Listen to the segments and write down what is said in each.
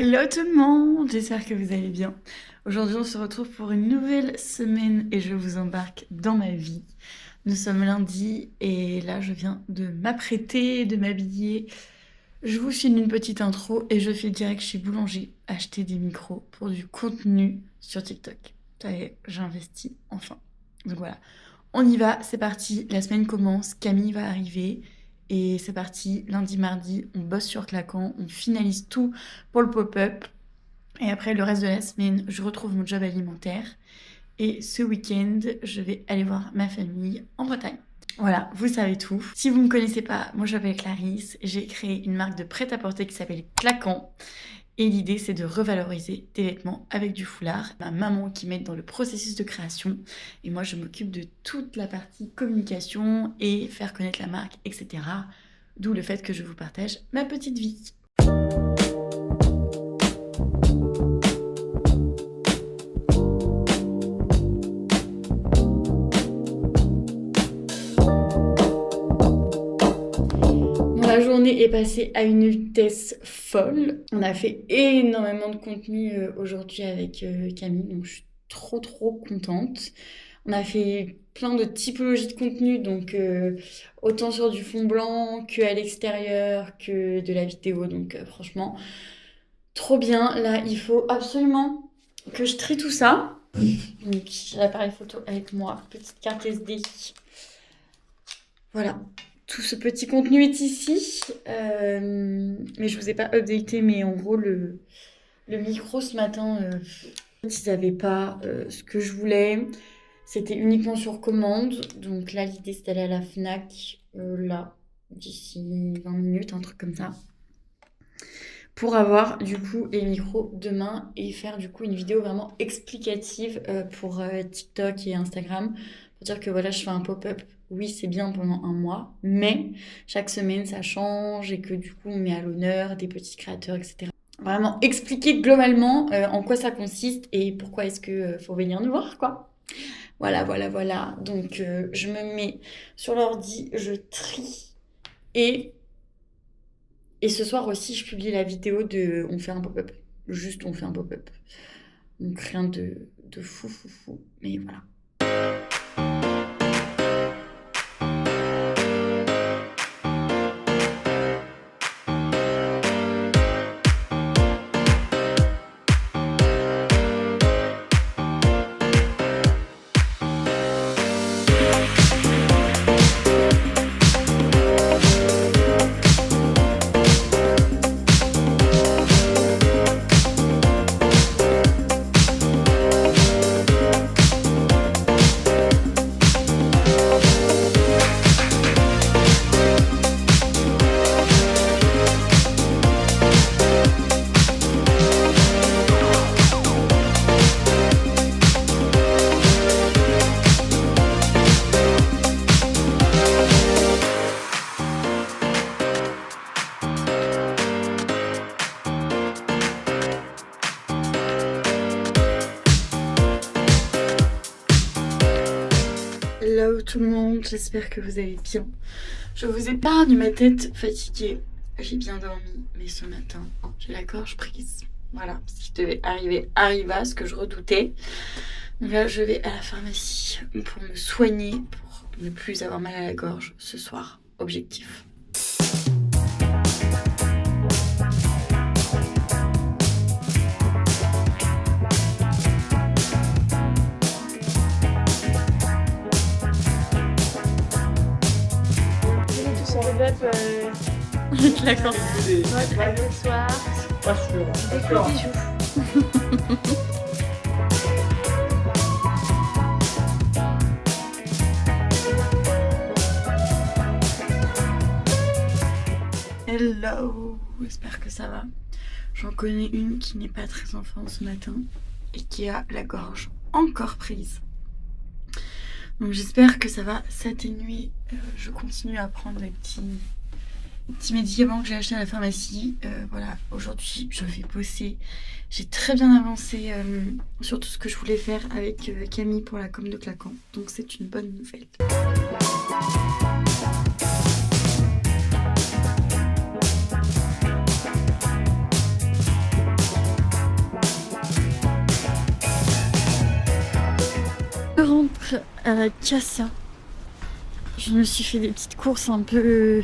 Hello tout le monde, j'espère que vous allez bien. Aujourd'hui on se retrouve pour une nouvelle semaine et je vous embarque dans ma vie. Nous sommes lundi et là je viens de m'apprêter, de m'habiller. Je vous filme une petite intro et je file direct chez Boulanger acheter des micros pour du contenu sur TikTok. Ça y est, j'investis enfin. Donc voilà, on y va, c'est parti, la semaine commence, Camille va arriver. Et c'est parti, lundi, mardi, on bosse sur Claquant, on finalise tout pour le pop-up. Et après, le reste de la semaine, je retrouve mon job alimentaire. Et ce week-end, je vais aller voir ma famille en Bretagne. Voilà, vous savez tout. Si vous ne me connaissez pas, moi je m'appelle Clarisse. J'ai créé une marque de prêt-à-porter qui s'appelle Claquant. Et l'idée, c'est de revaloriser des vêtements avec du foulard. Ma maman qui m'aide dans le processus de création. Et moi, je m'occupe de toute la partie communication et faire connaître la marque, etc. D'où le fait que je vous partage ma petite vie. La journée est passée à une vitesse folle. On a fait énormément de contenu aujourd'hui avec Camille, donc je suis trop contente. On a fait plein de typologies de contenu, donc autant sur du fond blanc qu'à l'extérieur, que de la vidéo, donc franchement, trop bien. Là, il faut absolument que je trie tout ça. Donc j'ai l'appareil photo avec moi, petite carte SD. Voilà. Tout ce petit contenu est ici, mais je vous ai pas updaté, mais en gros le micro ce matin, ils n'avaient pas ce que je voulais, c'était uniquement sur commande, donc là l'idée c'est d'aller à la Fnac, là, d'ici 20 minutes, un truc comme ça, pour avoir du coup les micros demain et faire du coup une vidéo vraiment explicative pour TikTok et Instagram, pour dire que voilà je fais un pop-up. Oui, c'est bien pendant un mois, mais chaque semaine, ça change et que du coup, on met à l'honneur des petits créateurs, etc. Vraiment expliquer globalement en quoi ça consiste et pourquoi est-ce que faut venir nous voir, quoi. Voilà. Donc, je me mets sur l'ordi, je trie et ce soir aussi, je publie la vidéo de on fait un pop-up. Juste, on fait un pop-up. Donc, rien de fou, mais voilà. Hello tout le monde, j'espère que vous allez bien. Je vous épargne ma tête fatiguée. J'ai bien dormi, mais ce matin, j'ai la gorge prise. Voilà, ce qui devait arriver arriva, ce que je redoutais. Donc là, je vais à la pharmacie pour me soigner, pour ne plus avoir mal à la gorge ce soir. Objectif. Avec la corde. Mode accessoires, Pas sûr. déco bijoux. Hello, j'espère que ça va. J'en connais une qui n'est pas très en forme ce matin et qui a la gorge encore prise. Donc j'espère que ça va s'atténuer. Je continue à prendre les petits médicaments que j'ai achetés à la pharmacie. Voilà, aujourd'hui je vais bosser. J'ai très bien avancé sur tout ce que je voulais faire avec Camille pour la com de Claquant. Donc c'est une bonne nouvelle. Cassia. Je me suis fait des petites courses un peu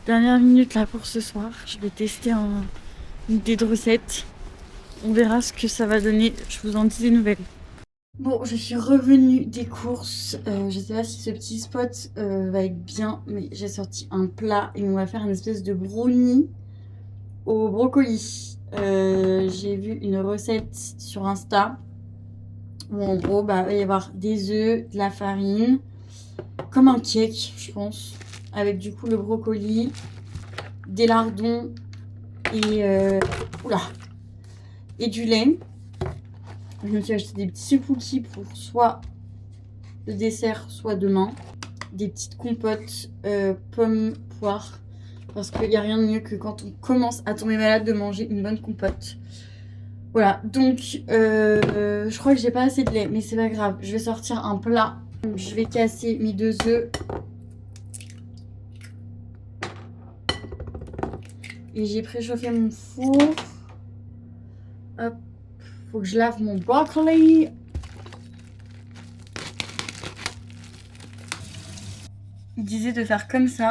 dernière minute là pour ce soir. Je vais tester une idée de recette. On verra ce que ça va donner. Je vous en dis des nouvelles. Bon, je suis revenue des courses. Je sais pas si ce petit spot va être bien, mais j'ai sorti un plat et on va faire une espèce de brownie au brocoli. J'ai vu une recette sur Insta où en gros, il va y avoir des œufs, de la farine, comme un cake, je pense, avec du coup le brocoli, des lardons et du lait. Je me suis acheté des petits cookies pour soit le dessert, soit demain. Des petites compotes pommes, poires. Parce qu'il n'y a rien de mieux que quand on commence à tomber malade de manger une bonne compote. Voilà, donc je crois que j'ai pas assez de lait, mais c'est pas grave. Je vais sortir un plat. Je vais casser mes 2 œufs. Et j'ai préchauffé mon four. Hop. Faut que je lave mon brocoli. Il disait de faire comme ça.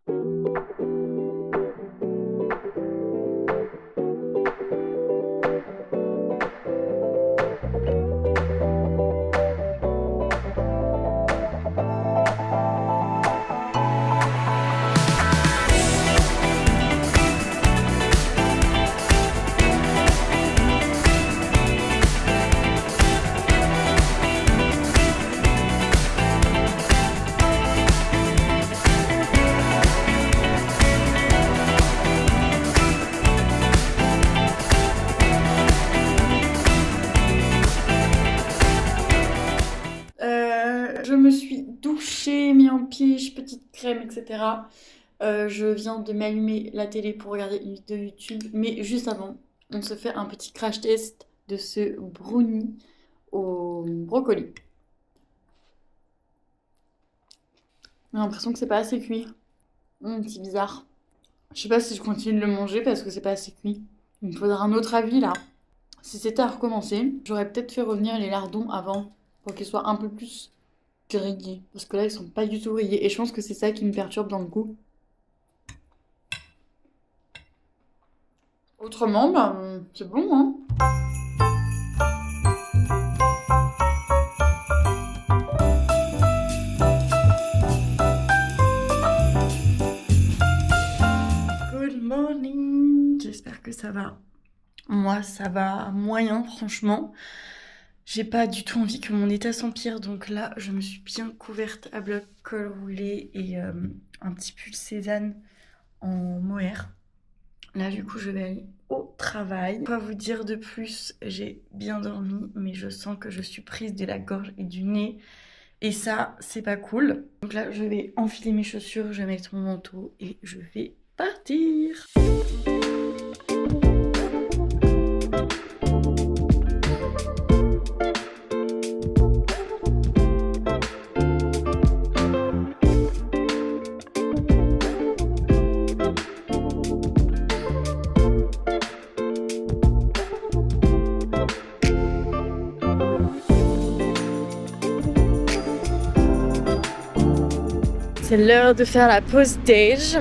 Je me suis douchée, mis en piche, petite crème, etc. Je viens de m'allumer la télé pour regarder une vidéo YouTube. Mais juste avant, on se fait un petit crash test de ce brownie au brocoli. J'ai l'impression que c'est pas assez cuit. C'est bizarre. Je sais pas si je continue de le manger parce que c'est pas assez cuit. Il me faudra un autre avis là. Si c'était à recommencer, j'aurais peut-être fait revenir les lardons avant pour qu'ils soient un peu plus grillés. Parce que là, ils sont pas du tout grillés. Et je pense que c'est ça qui me perturbe dans le goût. Autrement, c'est bon, hein. Good morning. J'espère que ça va. Moi, ça va moyen, franchement. J'ai pas du tout envie que mon état s'empire, donc là, je me suis bien couverte à bloc col roulé et un petit pull Cézanne en mohair. Là, du coup, je vais aller au travail. Pas vous dire de plus, j'ai bien dormi, mais je sens que je suis prise de la gorge et du nez. Et ça, c'est pas cool. Donc là, je vais enfiler mes chaussures, je vais mettre mon manteau et je vais partir. C'est l'heure de faire la pause déj.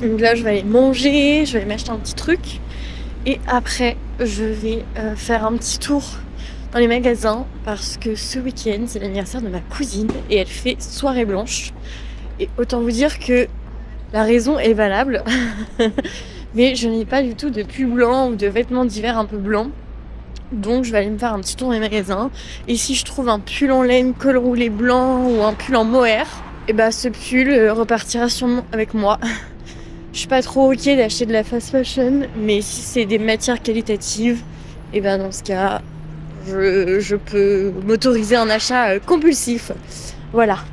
Donc là, je vais aller manger, je vais aller m'acheter un petit truc. Et après, je vais faire un petit tour dans les magasins parce que ce week-end, c'est l'anniversaire de ma cousine et elle fait soirée blanche. Et autant vous dire que la raison est valable. Mais je n'ai pas du tout de pull blanc ou de vêtements d'hiver un peu blancs. Donc je vais aller me faire un petit tour dans les magasins. Et si je trouve un pull en laine, col roulé blanc ou un pull en mohair, et bah ce pull repartira sûrement avec moi. Je suis pas trop ok d'acheter de la fast fashion, mais si c'est des matières qualitatives, et ben dans ce cas, je peux m'autoriser un achat compulsif. Voilà.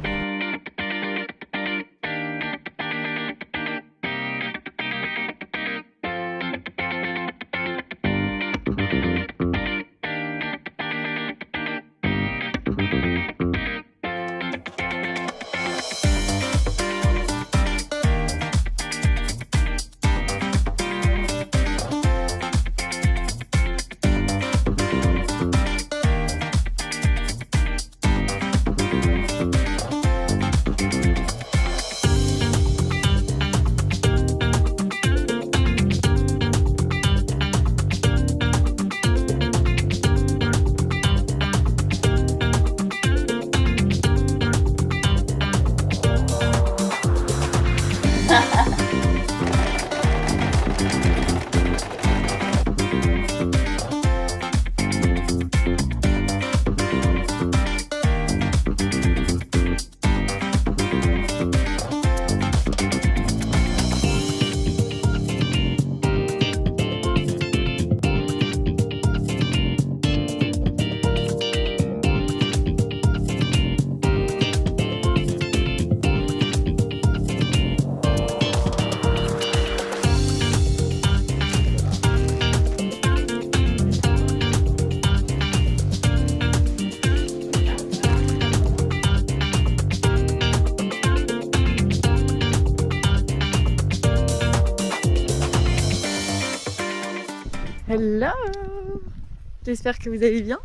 J'espère que vous allez bien.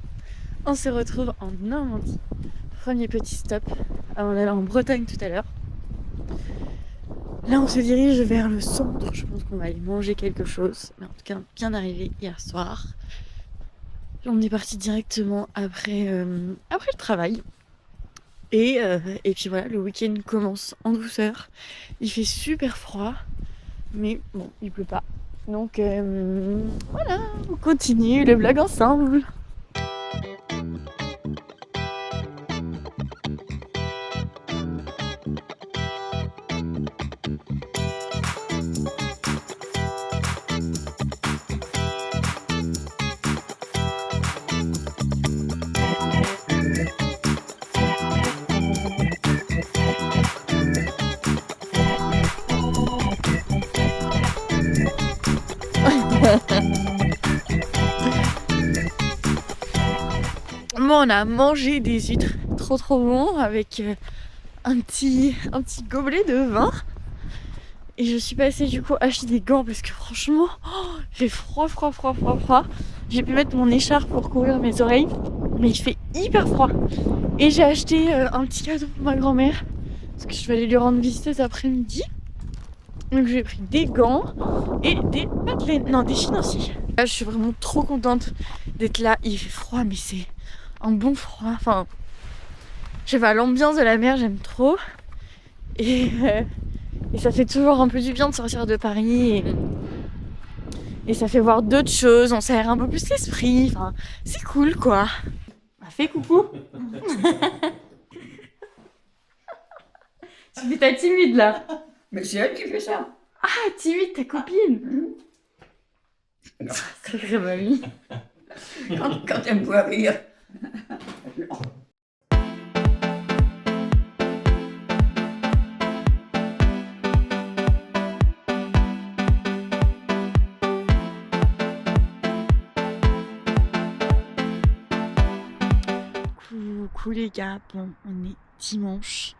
On se retrouve en Normandie. Premier petit stop. On allait en Bretagne tout à l'heure. Là on se dirige vers le centre. Je pense qu'on va aller manger quelque chose. Mais en tout cas bien arrivé hier soir. On est parti directement après le travail. Et puis voilà, le week-end commence en douceur. Il fait super froid. Mais bon, il pleut pas. Donc voilà, on continue le vlog ensemble. Bon, on a mangé des huîtres trop bon avec un petit gobelet de vin. Et je suis passée du coup acheter des gants parce que franchement, il fait froid. J'ai pu mettre mon écharpe pour couvrir mes oreilles, mais il fait hyper froid. Et j'ai acheté un petit cadeau pour ma grand-mère parce que je vais aller lui rendre visite cet après-midi. Donc j'ai pris des gants et des madeleines, non des financiers. Là je suis vraiment trop contente d'être là. Il fait froid mais c'est un bon froid. Enfin, je sais pas, l'ambiance de la mer j'aime trop. Et ça fait toujours un peu du bien de sortir de Paris. Et ça fait voir d'autres choses, on s'aère un peu plus l'esprit. Enfin, c'est cool quoi. Bah, fais coucou. Tu fais ta timide là. Mais c'est elle qui fait ça. Ah, timide, ta copine. Non. Sacrée mamie. Quand elle me voit rire. Coucou les gars, bon, on est dimanche.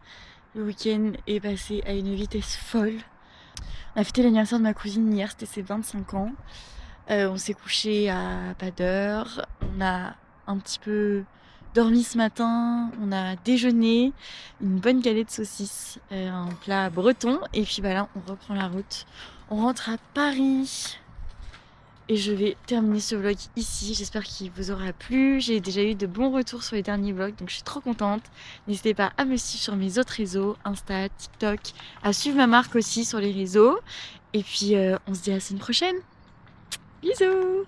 Le week-end est passé à une vitesse folle. On a fêté l'anniversaire de ma cousine hier, c'était ses 25 ans. On s'est couché à pas d'heure. On a un petit peu dormi ce matin. On a déjeuné, une bonne galette de saucisses, un plat breton. Et puis bah là, on reprend la route. On rentre à Paris. Et je vais terminer ce vlog ici, j'espère qu'il vous aura plu. J'ai déjà eu de bons retours sur les derniers vlogs, donc je suis trop contente. N'hésitez pas à me suivre sur mes autres réseaux, Insta, TikTok, à suivre ma marque aussi sur les réseaux. Et puis on se dit à la semaine prochaine. Bisous!